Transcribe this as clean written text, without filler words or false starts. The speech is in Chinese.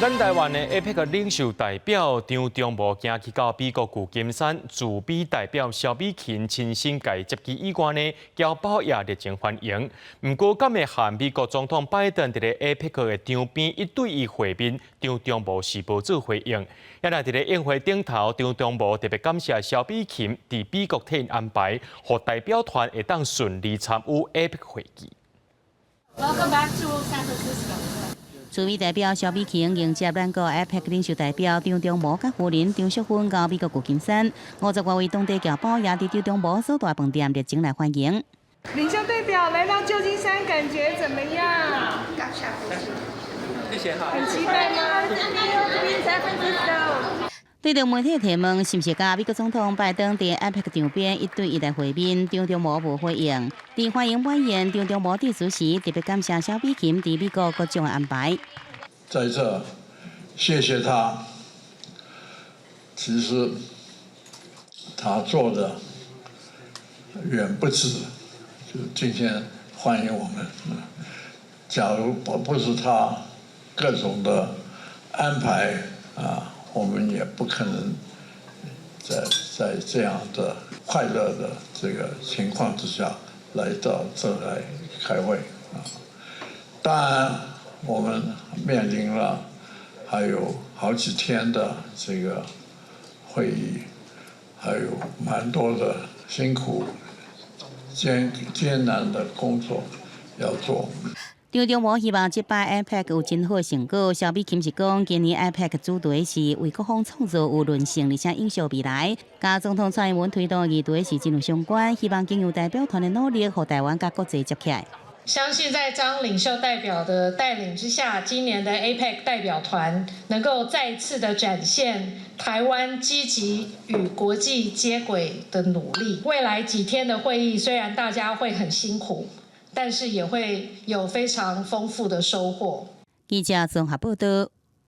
咱台湾的 APEC 领袖代表张忠谋今去到美国旧金山，驻美代表萧美琴亲身介接机以外呢，侨胞也热情欢迎。不过，敢会和美国总统拜登伫咧 APEC 的场边一对一会面，张忠谋是无做回应。也来伫咧宴会顶头，张忠谋特别感谢萧美琴伫美国替因安排，互代表团会当顺利参与 APEC 会议。Welcome back to San Francisco. 驻美代表萧美琴迎接咱国 APEC 领袖代表张忠谋甲夫人张淑芬到美国旧金山，50多位当地侨胞也伫张忠谋所在饭店热情来欢迎。领袖代表来到旧金山，感觉怎么样？谢谢哈。很期待吗？对着媒体提问，是不是甲美国总统拜登伫 APEC 场边一对一来会面？张忠谋无回应。伫欢迎晚宴，张忠谋致辞时特别感谢萧美琴伫美国各种安排。在这，谢谢他。其实他做的远不止，就今天欢迎我们。假如不是他各种的安排啊。我们也不可能在这样的快乐的这个情况之下来到这来开会啊。当然，我们面临了还有好几天的这个会议，还有蛮多的辛苦艰难的工作要做。张忠谋希望这摆 APEC 有真好成果。萧美琴是讲，今年 APEC 主题是为各方创造有韧性而且影响未来。甲总统蔡英文推动议题是真有相关，希望经由代表团的努力，和台湾甲国际接起来。相信在张领袖代表的带领之下，今年的 APEC 代表团能够再次的展现台湾积极与国际接轨的努力。未来几天的会议，虽然大家会很辛苦，但是也会有非常丰富的收获。记者综合报道。